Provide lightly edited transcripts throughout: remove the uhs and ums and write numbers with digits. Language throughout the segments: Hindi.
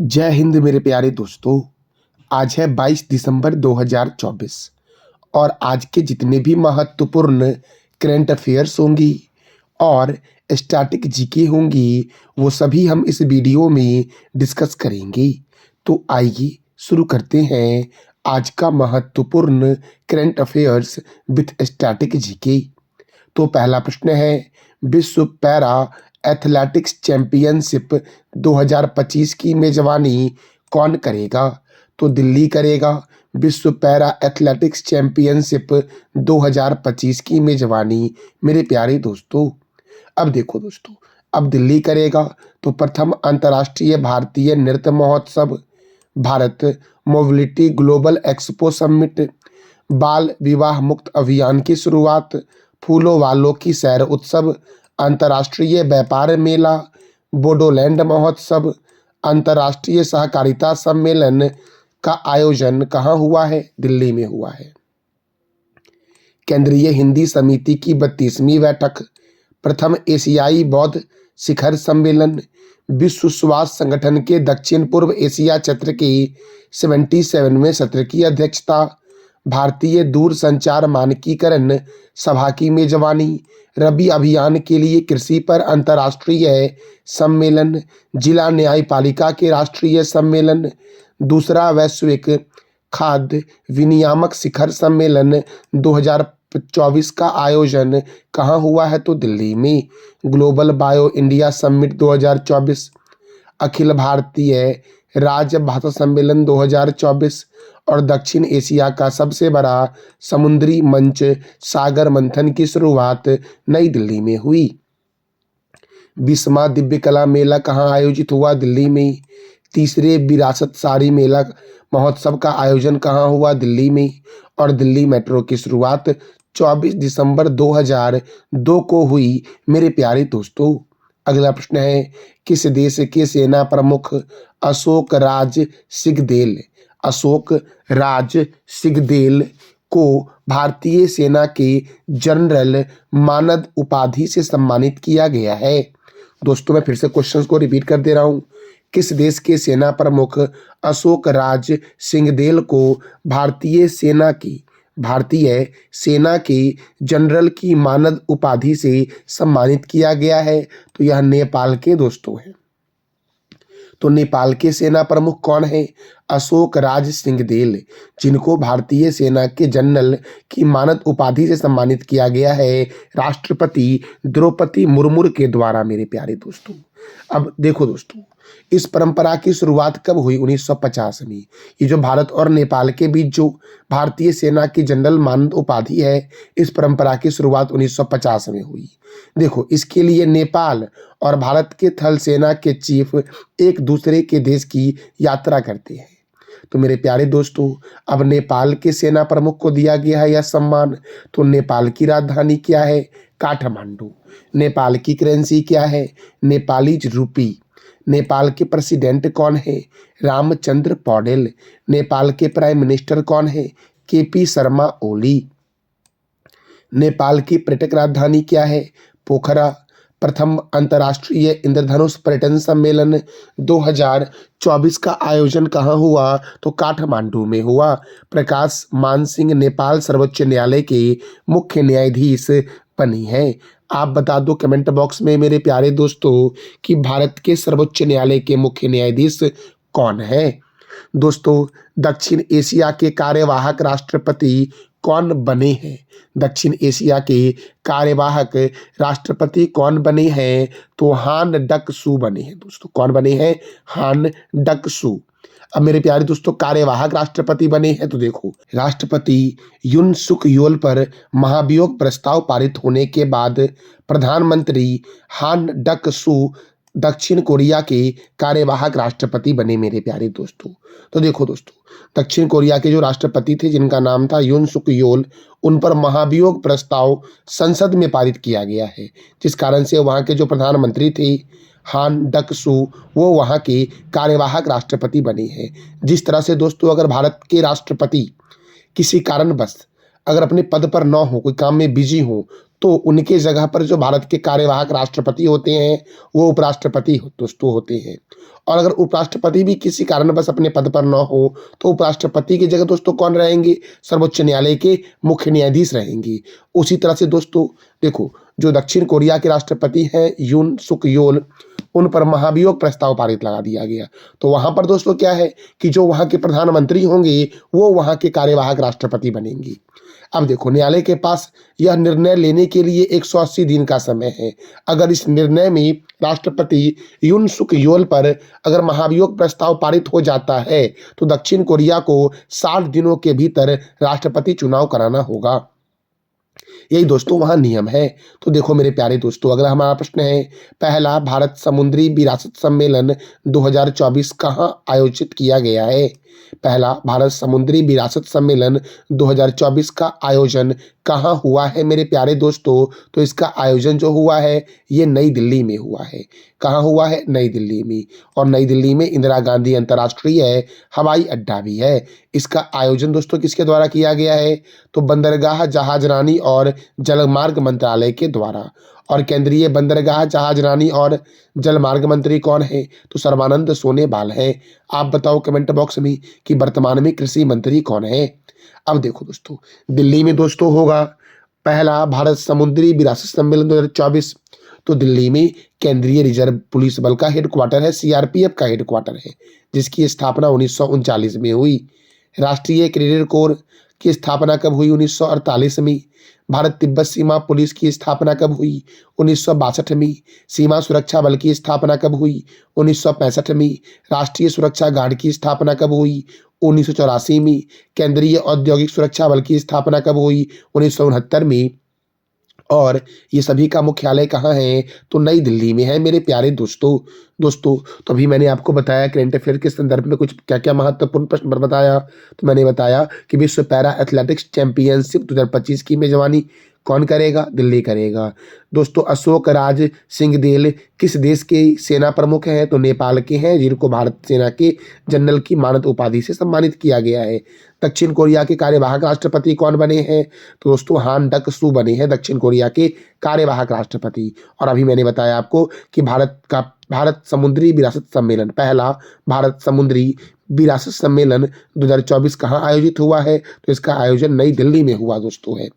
जय हिंद मेरे प्यारे दोस्तों। आज है 22 दिसंबर 2024 और आज के जितने भी महत्वपूर्ण करंट अफेयर्स होंगी और स्टैटिक जीके होंगी वो सभी हम इस वीडियो में डिस्कस करेंगे। तो आइए शुरू करते हैं आज का महत्वपूर्ण current affairs with static GK. तो पहला प्रश्न है, विश्व पैरा एथलेटिक्स चैंपियनशिप 2025 की मेजबानी कौन करेगा? तो दिल्ली करेगा। विश्व पैरा एथलेटिक्स चैंपियनशिप 2025 की मेजबानी मेरे प्यारे दोस्तों। अब देखो दोस्तों, अब दिल्ली करेगा तो प्रथम अंतर्राष्ट्रीय भारतीय नृत्य महोत्सव, Bharat mobility global expo summit, बाल विवाह मुक्त अभियान की शुरुआत, फूलों वालों की सैर उत्सव, अंतर्राष्ट्रीय व्यापार मेला, बोडोलैंड महोत्सव, अंतर्राष्ट्रीय सहकारिता सम्मेलन का आयोजन कहाँ हुआ है? दिल्ली में हुआ है। केंद्रीय हिंदी समिति की 32वीं बैठक, प्रथम एशियाई बौद्ध शिखर सम्मेलन, विश्व स्वास्थ्य संगठन के दक्षिण पूर्व एशिया क्षेत्र के 77वें सत्र की अध्यक्षता, भारतीय दूरसंचार मानकीकरण सभा की मेजबानी, रबी अभियान के लिए कृषि पर अंतर्राष्ट्रीय सम्मेलन, जिला न्यायपालिका के राष्ट्रीय सम्मेलन, दूसरा वैश्विक खाद्य विनियामक शिखर सम्मेलन 2024 का आयोजन कहाँ हुआ है? तो दिल्ली में। Global bio India summit 2024, Akhil Bharatiya राजभाषा सम्मेलन 2024 और दक्षिण एशिया का सबसे बड़ा समुद्री मंच सागर मंथन की शुरुआत नई दिल्ली में हुई। 20वां दिव्य कला मेला कहाँ आयोजित हुआ? दिल्ली में। तीसरे विरासत सारी मेला महोत्सव का आयोजन कहाँ हुआ? दिल्ली में। और दिल्ली मेट्रो की शुरुआत 24 दिसंबर 2002 को हुई मेरे प्यारे दोस्तों। अगला प्रश्न है, किस देश के सेना प्रमुख अशोक राज सिंघदेल को भारतीय सेना के जनरल मानद उपाधि से सम्मानित किया गया है? दोस्तों मैं फिर से क्वेश्चंस को रिपीट कर दे रहा हूं। किस देश के सेना प्रमुख अशोक राज सिंघदेल को भारतीय सेना के जनरल की मानद उपाधि से सम्मानित किया गया है? तो यह नेपाल के दोस्तों हैं। तो नेपाल के सेना प्रमुख कौन है? अशोक राज सिंघदेल, जिनको भारतीय सेना के जनरल की मानद उपाधि से सम्मानित किया गया है राष्ट्रपति द्रौपदी मुर्मू के द्वारा मेरे प्यारे दोस्तों। अब देखो दोस्तों, इस परंपरा की शुरुआत कब हुई? 1950 में। ये जो भारत और नेपाल के बीच जो भारतीय सेना की जनरल मानद उपाधि है, इस परंपरा की शुरुआत 1950 में हुई। देखो, इसके लिए नेपाल और भारत के थल सेना के चीफ एक दूसरे के देश की यात्रा करते हैं। तो मेरे प्यारे दोस्तों, अब नेपाल के सेना प्रमुख को दिया गया है यह सम्मान। तो नेपाल की राजधानी क्या है? काठमांडू। नेपाल की करेंसी क्या है? नेपाली रूपी। नेपाल के प्रेसिडेंट कौन है? रामचंद्र पौडेल। नेपाल के प्राइम मिनिस्टर कौन है? केपी शर्मा ओली। नेपाल की पर्यटक राजधानी क्या है? पोखरा। प्रथम अंतर्राष्ट्रीय इंद्रधनुष पर्यटन सम्मेलन 2024 का आयोजन कहाँ हुआ? तो काठमांडू में हुआ। प्रकाश मान सिंह नेपाल सर्वोच्च न्यायालय के मुख्य न्यायाधीश बनी है। आप बता दो कमेंट बॉक्स में मेरे प्यारे दोस्तों कि भारत के सर्वोच्च न्यायालय के मुख्य न्यायाधीश कौन है? दोस्तों, दक्षिण एशिया के कार्यवाहक राष्ट्रपति कौन बने हैं? दक्षिण एशिया के कार्यवाहक राष्ट्रपति कौन बने हैं? तो हान डक सू बने हैं दोस्तों। कौन बने हैं? हान डक सू। अब मेरे प्यारे दोस्तों, कार्यवाहक राष्ट्रपति बने हैं तो देखो, राष्ट्रपति युन सुक योल पर महाभियोग प्रस्ताव पारित होने के बाद प्रधानमंत्री हान डक सू दक्षिण कोरिया के कार्यवाहक राष्ट्रपति बने मेरे प्यारे दोस्तों। तो देखो दोस्तों, दक्षिण कोरिया के जो राष्ट्रपति थे जिनका नाम था युन सुक योल, उन पर महाभियोग प्रस्ताव संसद में पारित किया गया है, जिस कारण से वहाँ के जो प्रधानमंत्री थे हान डक सू, वो वहाँ के कार्यवाहक राष्ट्रपति बने हैं। जिस तरह से दोस्तों, अगर भारत के राष्ट्रपति किसी कारणवश अगर अपने पद पर न हो, कोई काम में बिजी हो, तो उनके जगह पर जो भारत के कार्यवाहक राष्ट्रपति होते हैं वो उपराष्ट्रपति दोस्तों होते हैं। और अगर उपराष्ट्रपति भी किसी कारणवश अपने पद पर न हो तो उपराष्ट्रपति की जगह दोस्तों कौन रहेंगे? सर्वोच्च न्यायालय के मुख्य न्यायाधीश रहेंगे। उसी तरह से दोस्तों देखो, जो दक्षिण कोरिया के राष्ट्रपति हैं यून सुक योल, उन पर महाभियोग प्रस्ताव पारित लगा दिया गया। तो वहां पर दोस्तों क्या है कि जो वहां के प्रधानमंत्री होंगे वो वहां के कार्यवाहक राष्ट्रपति बनेंगे। अब देखो, न्यायालय के पास यह निर्णय लेने के लिए 180 दिन का समय है। अगर इस निर्णय में राष्ट्रपति यून सुक योल पर अगर महाभियोग प्रस्ताव पारित हो जाता है तो दक्षिण कोरिया को 60 दिनों के भीतर राष्ट्रपति चुनाव कराना होगा। यही दोस्तों वहाँ नियम है। तो देखो मेरे प्यारे दोस्तों, अगला हमारा प्रश्न है, पहला भारत समुद्री विरासत सम्मेलन 2024 कहाँ आयोजित किया गया है? पहला भारत समुद्री विरासत सम्मेलन 2024 का आयोजन कहाँ हुआ है मेरे प्यारे दोस्तों? तो इसका आयोजन जो हुआ है ये नई दिल्ली में हुआ है। कहाँ हुआ है? नई दिल्ली में। और नई दिल्ली में इंदिरा गांधी अंतर्राष्ट्रीय हवाई अड्डा भी है। इसका आयोजन दोस्तों किसके द्वारा किया गया है? तो बंदरगाह, जहाजरानी और जलमार्ग मंत्रालय के द्वारा। और केंद्रीय बंदरगाह, जहाजरानी और जलमार्ग मंत्री कौन है? तो सर्बानंद सोनोवाल है। आप बताओ कमेंट बॉक्स में कि वर्तमान में कृषि मंत्री कौन है। अब देखो दोस्तों, दिल्ली में दोस्तों होगा पहला भारत समुद्री विरासत सम्मेलन 2024। तो दिल्ली में केंद्रीय रिजर्व पुलिस बल का हेडक्वार्टर है, सीआरपीएफ का हेडक्वार्टर है, जिसकी स्थापना 1939 में हुई। राष्ट्रीय कैडेट कोर की स्थापना कब हुई? 1948 में। भारत तिब्बत सीमा पुलिस की स्थापना कब हुई? 1962 में। सीमा सुरक्षा बल की स्थापना कब हुई? 1965 में। राष्ट्रीय सुरक्षा गार्ड की स्थापना कब हुई? 1984 में। केंद्रीय औद्योगिक सुरक्षा बल की स्थापना कब हुई? 1969 में। और ये सभी का मुख्यालय कहाँ है? तो नई दिल्ली में है मेरे प्यारे दोस्तों। तो अभी मैंने आपको बताया करंट अफेयर के संदर्भ में कुछ क्या क्या महत्वपूर्ण प्रश्न बताया। तो मैंने बताया कि विश्व पैरा एथलेटिक्स चैंपियनशिप 2025 की मेजबानी कौन करेगा? दिल्ली करेगा। दोस्तों, अशोक राज सिंहदेल किस देश के सेना प्रमुख हैं? तो नेपाल के हैं, जिनको भारत सेना के जनरल की मानद उपाधि से सम्मानित किया गया है। दक्षिण कोरिया के कार्यवाहक राष्ट्रपति कौन बने हैं? तो दोस्तों हान डक सू बने हैं दक्षिण कोरिया के कार्यवाहक राष्ट्रपति। और अभी मैंने बताया आपको कि भारत समुद्री विरासत सम्मेलन, पहला भारत समुद्री विरासत सम्मेलन 2024 कहाँ आयोजित हुआ है? तो इसका आयोजन नई दिल्ली में हुआ दोस्तों है।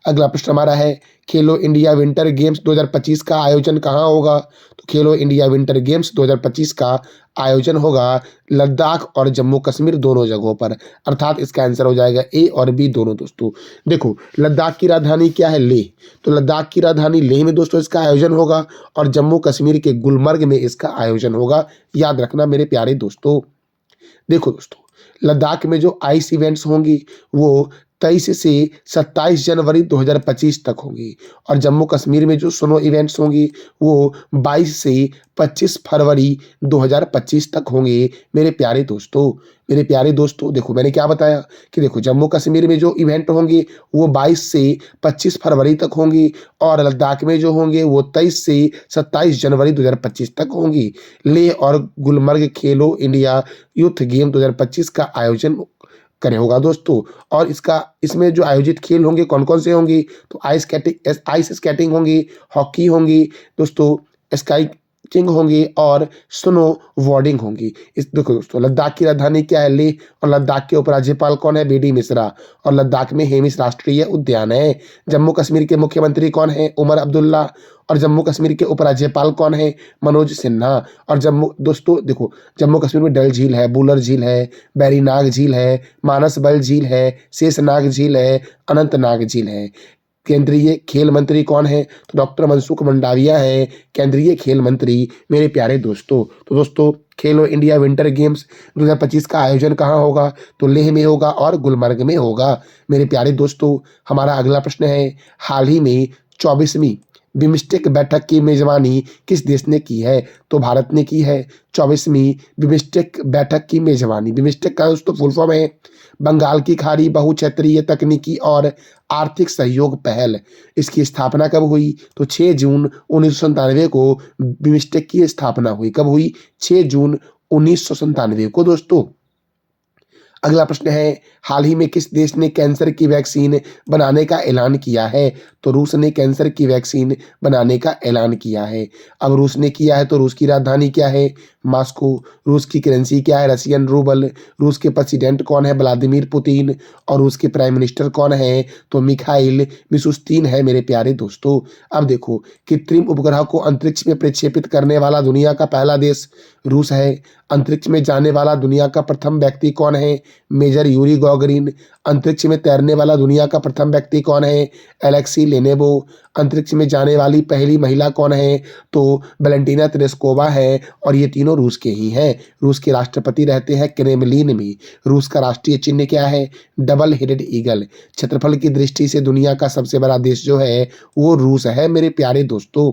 अगला प्रश्न हमारा है, खेलो इंडिया विंटर गेम्स 2025 का आयोजन कहाँ होगा? तो खेलो इंडिया विंटर गेम्स 2025 का आयोजन होगा लद्दाख और जम्मू कश्मीर दोनों जगहों पर। अर्थात इसका आंसर हो जाएगा ए और बी दोनों दोस्तों। देखो, लद्दाख की राजधानी क्या है? लेह। तो लद्दाख की राजधानी लेह में दोस्तों इसका आयोजन होगा और जम्मू कश्मीर के गुलमर्ग में इसका आयोजन होगा। याद रखना मेरे प्यारे दोस्तों। देखो दोस्तों, लद्दाख में जो आइस इवेंट्स होंगी वो 23 से 27 जनवरी 2025 तक होंगी। और जम्मू कश्मीर में जो स्नो इवेंट्स होंगी वो 22 से 25 फरवरी 2025 तक होंगे मेरे प्यारे दोस्तों। देखो मैंने क्या बताया कि देखो, जम्मू कश्मीर में जो इवेंट होंगे वो 22 से 25 फरवरी तक होंगी और लद्दाख में जो होंगे वो 23 से 27 जनवरी 2025 तक होंगी। लेह और गुलमर्ग खेलो इंडिया यूथ गेम 2025 का आयोजन करे होगा दोस्तों। और इसमें जो आयोजित खेल होंगे कौन कौन से होंगे? तो आइस स्केटिंग होंगी, हॉकी होंगी दोस्तों, स्काईकिंग होंगी और स्नो बोर्डिंग होंगी। इस देखो दोस्तों, लद्दाख की राजधानी क्या है? लेह। और लद्दाख के उपराज्यपाल कौन है? बीडी मिश्रा। और लद्दाख में हेमिस राष्ट्रीय उद्यान है। जम्मू कश्मीर के मुख्यमंत्री कौन है? उमर अब्दुल्ला। और जम्मू कश्मीर के उपराज्यपाल कौन है? मनोज सिन्हा। और दोस्तों देखो, जम्मू कश्मीर में डल झील है, बुलर झील है, बैरीनाग झील है, मानसबल झील है, शेषनाग झील है, अनंतनाग झील है। केंद्रीय खेल मंत्री कौन है? तो डॉक्टर मनसुख मंडाविया है केंद्रीय खेल मंत्री मेरे प्यारे दोस्तों। तो दोस्तों, खेलो इंडिया विंटर गेम्स 2025 का आयोजन कहाँ होगा? तो लेह में होगा और गुलमर्ग में होगा मेरे प्यारे दोस्तों। हमारा अगला प्रश्न है, हाल ही में 24वीं बिम्स्टेक बैठक की मेजबानी किस देश ने की है? तो भारत ने की है 24वीं बिम्स्टेक बैठक की मेजबानी। बिम्स्टेक का दोस्तों फुल फॉर्म है बंगाल की खाड़ी बहुक्षेत्रीय तकनीकी और आर्थिक सहयोग पहल। इसकी स्थापना कब हुई? तो 6 जून 1997 को बिम्स्टेक की स्थापना हुई। कब हुई? 6 जून 1997 को दोस्तों। अगला प्रश्न है, हाल ही में किस देश ने कैंसर की वैक्सीन बनाने का ऐलान किया है? तो रूस ने कैंसर की वैक्सीन बनाने का ऐलान किया है। अब रूस ने किया है तो रूस की राजधानी क्या है? मास्को। रूस की करेंसी क्या है? Russian rouble. रूस के प्रेसिडेंट कौन है? Vladimir Putin. और रूस के प्राइम मिनिस्टर कौन है? तो मिखाइल मिशुस्तिन है मेरे प्यारे दोस्तों। अब देखो, कृत्रिम उपग्रह को अंतरिक्ष में प्रक्षेपित करने वाला दुनिया का पहला देश रूस है। अंतरिक्ष में जाने वाला दुनिया का प्रथम व्यक्ति कौन है? Major Yuri Gagarin. अंतरिक्ष में तैरने वाला दुनिया का प्रथम व्यक्ति कौन है? Alexei Leonov. अंतरिक्ष में जाने वाली पहली महिला कौन है? तो वैलेंटीना तेरेस्कोवा है। और ये तीनों रूस के ही हैं। रूस के राष्ट्रपति रहते हैं क्रेमलिन में। रूस का राष्ट्रीय चिन्ह क्या है? Double headed eagle. क्षेत्रफल की दृष्टि से दुनिया का सबसे बड़ा देश जो है वो रूस है मेरे प्यारे दोस्तों।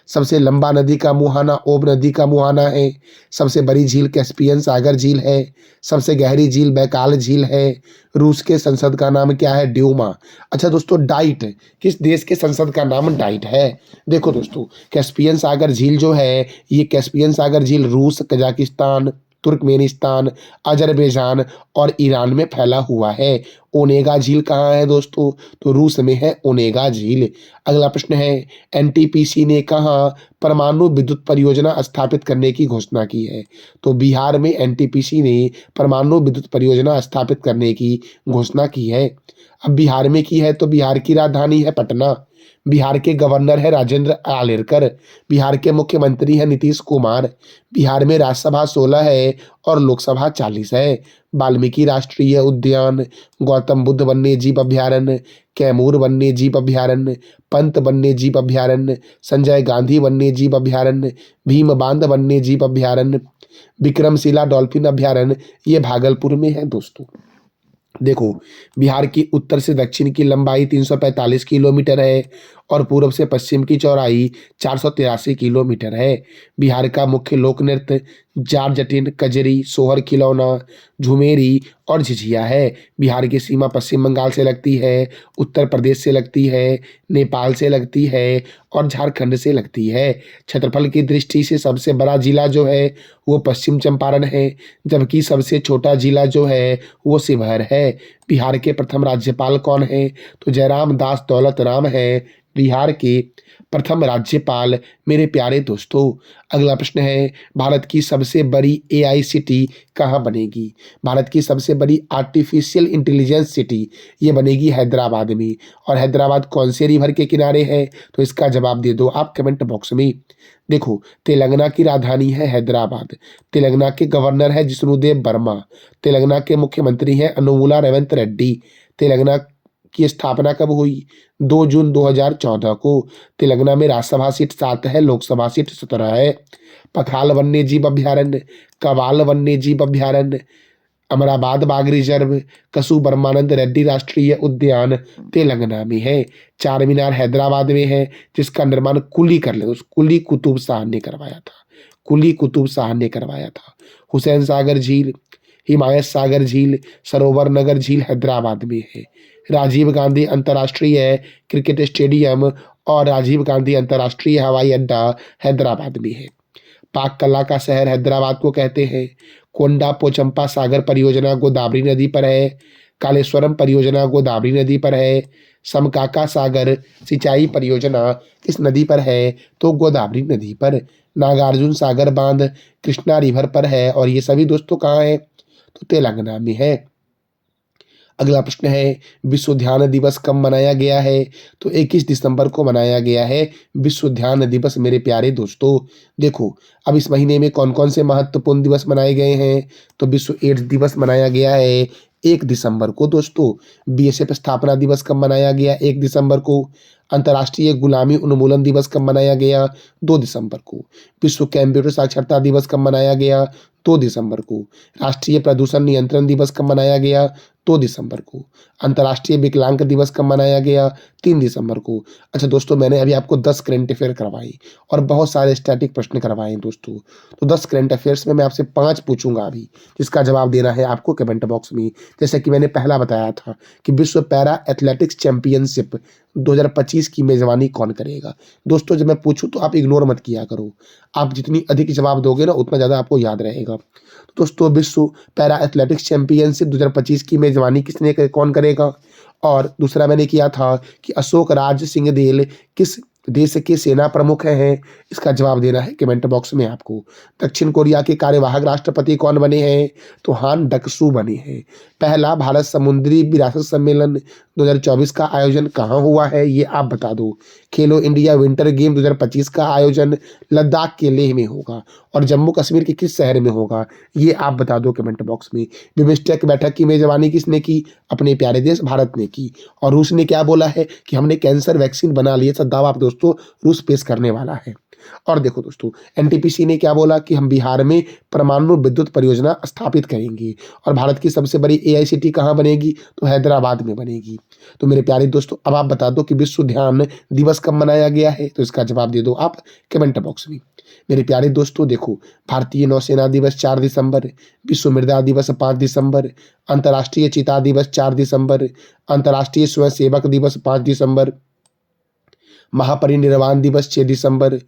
सबसे लंबा नदी का मुहाना ओब नदी का मुहाना है। सबसे बड़ी झील कैस्पियन सागर झील है। सबसे गहरी झील बैकाल झील है। रूस के संसद का नाम क्या है? ड्यूमा। अच्छा दोस्तों, डाइट, किस देश के संसद का नाम डाइट है? देखो दोस्तों, कैस्पियन सागर झील जो है, ये कैस्पियन सागर झील रूस, कजाकिस्तान, तुर्कमेनिस्तान, अजरबैजान और ईरान में फैला हुआ है। ओनेगा झील कहाँ है दोस्तों? तो रूस में है ओनेगा झील। अगला प्रश्न है, एनटीपीसी ने कहाँ परमाणु विद्युत परियोजना स्थापित करने की घोषणा की है? तो बिहार में एनटीपीसी ने परमाणु विद्युत परियोजना स्थापित करने की घोषणा की है। अब बिहार में की है तो बिहार की राजधानी है पटना। बिहार के गवर्नर है राजेंद्र आलेरकर। बिहार के मुख्यमंत्री हैं नीतीश कुमार। बिहार में राज्यसभा 16 है और लोकसभा 40 है। वाल्मीकि राष्ट्रीय उद्यान, गौतम बुद्ध वन्य जीव अभयारण्य, कैमूर वन्य जीव अभयारण्य, पंत वन्य जीव अभयारण्य, संजय गांधी वन्य जीव अभयारण्य, भीम बांध वन्य जीव अभयारण्य, विक्रमशिला डॉल्फिन अभयारण्य, ये भागलपुर में है दोस्तों। देखो, बिहार की उत्तर से दक्षिण की लंबाई 345 किलोमीटर है और पूर्व से पश्चिम की चौड़ाई 483 किलोमीटर है। बिहार का मुख्य लोक नृत्य जाट जटिन, कजरी, सोहर, खिलौना, झुमेरी और झिझिया है। बिहार की सीमा पश्चिम बंगाल से लगती है, उत्तर प्रदेश से लगती है, नेपाल से लगती है और झारखंड से लगती है। क्षेत्रफल की दृष्टि से सबसे बड़ा जिला जो है वो पश्चिम चंपारण है, जबकि सबसे छोटा जिला जो है वो शिवहर है। बिहार के प्रथम राज्यपाल कौन है? तो जयराम दास दौलत राम है बिहार के प्रथम राज्यपाल मेरे प्यारे दोस्तों। अगला प्रश्न है, भारत की सबसे बड़ी एआई सिटी कहाँ बनेगी? भारत की सबसे बड़ी आर्टिफिशियल इंटेलिजेंस सिटी ये बनेगी हैदराबाद में। और हैदराबाद कौन से रिवर के किनारे है? तो इसका जवाब दे दो आप कमेंट बॉक्स में। देखो, तेलंगाना की राजधानी है हैदराबाद। तेलंगाना के गवर्नर है जिष्णुदेव वर्मा। तेलंगाना के मुख्यमंत्री हैं अनुमुला रेवंत रेड्डी। तेलंगाना की स्थापना कब हुई? 2 जून 2014 को। तेलंगाना में राज्यसभा सीट 7 है, लोकसभा सीट 17 है। पखाल वन्य जीव अभयारण्य, कवाल वन्य जीव अभयारण्य, अमराबाद बाघ रिजर्व, कसु ब्रह्मानंद रेड्डी राष्ट्रीय उद्यान तेलंगाना में है। चार मीनार हैदराबाद में है, जिसका निर्माण कुली कुतुब शाह ने करवाया था। कुली कुतुब शाह ने करवाया था। हुसैन सागर झील, हिमायत सागर झील, सरोवर नगर झील हैदराबाद में है। राजीव गांधी अंतर्राष्ट्रीय क्रिकेट स्टेडियम और राजीव गांधी अंतर्राष्ट्रीय हवाई अड्डा हैदराबाद में है। पाक कला का शहर हैदराबाद को कहते हैं। कोंडा पोचंपा सागर परियोजना गोदावरी नदी पर है। कालेश्वरम परियोजना गोदावरी नदी पर है। समकाका सागर सिंचाई परियोजना किस नदी पर है? तो गोदावरी नदी पर। नागार्जुन सागर बांध कृष्णा रिवर पर है और ये सभी दोस्तों कहाँ है? तो तेलंगाना में है। अगला प्रश्न है, विश्व ध्यान दिवस कब मनाया गया है? तो 21 दिसंबर को मनाया गया है विश्व ध्यान दिवस मेरे प्यारे दोस्तों। देखो, अब इस महीने में कौन कौन से महत्वपूर्ण दिवस मनाए गए हैं? तो विश्व एड्स दिवस मनाया गया है 1 दिसंबर को दोस्तों। बीएसएफ स्थापना दिवस कब मनाया गया? 1 दिसंबर को। अंतर्राष्ट्रीय गुलामी उन्मूलन दिवस कब मनाया गया? 2 दिसंबर को। विश्व कंप्यूटर साक्षरता दिवस कब मनाया गया? 2 दिसंबर को। राष्ट्रीय प्रदूषण नियंत्रण दिवस कब मनाया गया? 2 दिसंबर को। अंतर्राष्ट्रीय विकलांग दिवस कब मनाया गया? 3 दिसंबर को। अच्छा दोस्तों, मैंने अभी आपको 10 करंट अफेयर करवाई और बहुत सारे स्टैटिक प्रश्न करवाए हैं दोस्तों। तो 10 करंट अफेयर्स में मैं आपसे 5 पूछूंगा अभी, जिसका जवाब देना है आपको कमेंट बॉक्स में। जैसे कि मैंने पहला बताया था कि विश्व पैरा एथलेटिक्स चैंपियनशिप 2025 की मेजबानी कौन करेगा? दोस्तों, जब मैं पूछूं तो आप इग्नोर मत किया करो। आप जितनी अधिक जवाब दोगे ना, उतना ज़्यादा आपको याद रहेगा। तो दोस्तों, विश्व पैरा एथलेटिक्स चैंपियनशिप 2025 की मेजबानी कौन करेगा? और दूसरा मैंने किया था कि अशोक राज सिंहदेल किस देश के सेना प्रमुख हैं? इसका जवाब देना है कमेंट बॉक्स में आपको। दक्षिण कोरिया के कार्यवाहक राष्ट्रपति कौन बने हैं? तो हान डक-सू बने हैं। पहला भारत समुद्री विरासत सम्मेलन 2024 का आयोजन कहाँ हुआ है? ये आप बता दो। खेलो इंडिया विंटर गेम 2025 का आयोजन लद्दाख के लेह में होगा और जम्मू कश्मीर के किस शहर में होगा? ये आप बता दो कमेंट बॉक्स में। बिम्स्टेक बैठक की मेजबानी किसने की? अपने प्यारे देश भारत ने की। और रूस ने क्या बोला है कि हमने कैंसर वैक्सीन बना ली है। ऐसा दावा आप दोस्तों रूस पेश करने वाला है। और देखो दोस्तों, एनटीपीसी ने क्या बोला कि हम बिहार में परमाणु विद्युत परियोजना स्थापित करेंगे। और भारत की सबसे बड़ी एआईसीटी कहाँ बनेगी? तो हैदराबाद में बनेगी। तो मेरे प्यारे दोस्तों, अब आप बता दो कि विश्व ध्यान दिवस कब मनाया गया है? तो इसका जवाब दे दो आप कमेंट बॉक्स में। मेरे प्यारे दोस्तों देखो, भारतीय नौसेना दिवस 4 दिसंबर, विश्व मृदा दिवस 5 दिसंबर, अंतर्राष्ट्रीय चिता दिवस 4 दिसंबर, अंतर्राष्ट्रीय स्वयंसेवक दिवस 5 दिसंबर, महापरिनिर्वाण दिवस 6 दिसंबर,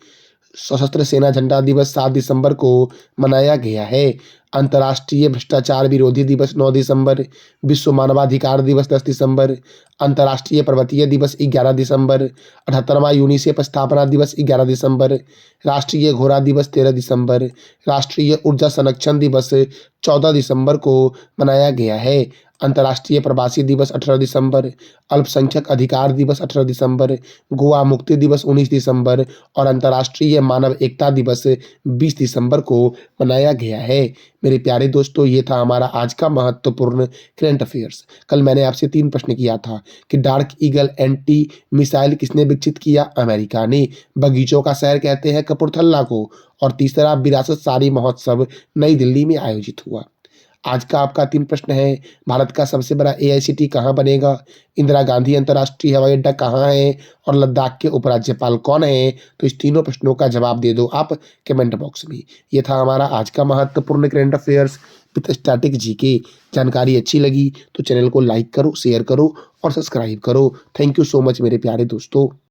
सशस्त्र सेना झंडा दिवस 7 दिसंबर को मनाया गया है। अंतर्राष्ट्रीय भ्रष्टाचार विरोधी दिवस 9 दिसंबर, विश्व मानवाधिकार दिवस 10 दिसंबर, अंतर्राष्ट्रीय पर्वतीय दिवस 11 दिसंबर, 78वां यूनिसेफ स्थापना दिवस 11 दिसंबर, राष्ट्रीय घोड़ा दिवस 13 दिसंबर, राष्ट्रीय ऊर्जा संरक्षण दिवस 14 दिसंबर को मनाया गया है। अंतर्राष्ट्रीय प्रवासी दिवस 18 दिसंबर, अल्पसंख्यक अधिकार दिवस 18 दिसंबर, गोवा मुक्ति दिवस 19 दिसंबर और अंतर्राष्ट्रीय मानव एकता दिवस 20 दिसंबर को मनाया गया है। मेरे प्यारे दोस्तों, ये था हमारा आज का महत्वपूर्ण करंट अफेयर्स। कल मैंने आपसे 3 प्रश्न किया था कि डार्क ईगल एंटी मिसाइल किसने विकसित किया? अमेरिका ने। बगीचों का शहर कहते हैं कपूरथला को। और तीसरा, विरासत सारी महोत्सव नई दिल्ली में आयोजित हुआ। आज का आपका 3 प्रश्न है, भारत का सबसे बड़ा एआईसीटी कहाँ बनेगा? इंदिरा गांधी अंतर्राष्ट्रीय हवाई अड्डा कहाँ है? और लद्दाख के उपराज्यपाल कौन हैं? तो इस तीनों प्रश्नों का जवाब दे दो आप कमेंट बॉक्स में। ये था हमारा आज का महत्वपूर्ण current affairs with static GK. जानकारी अच्छी लगी तो चैनल को लाइक करो, शेयर करो और सब्सक्राइब करो। थैंक यू सो मच मेरे प्यारे दोस्तों।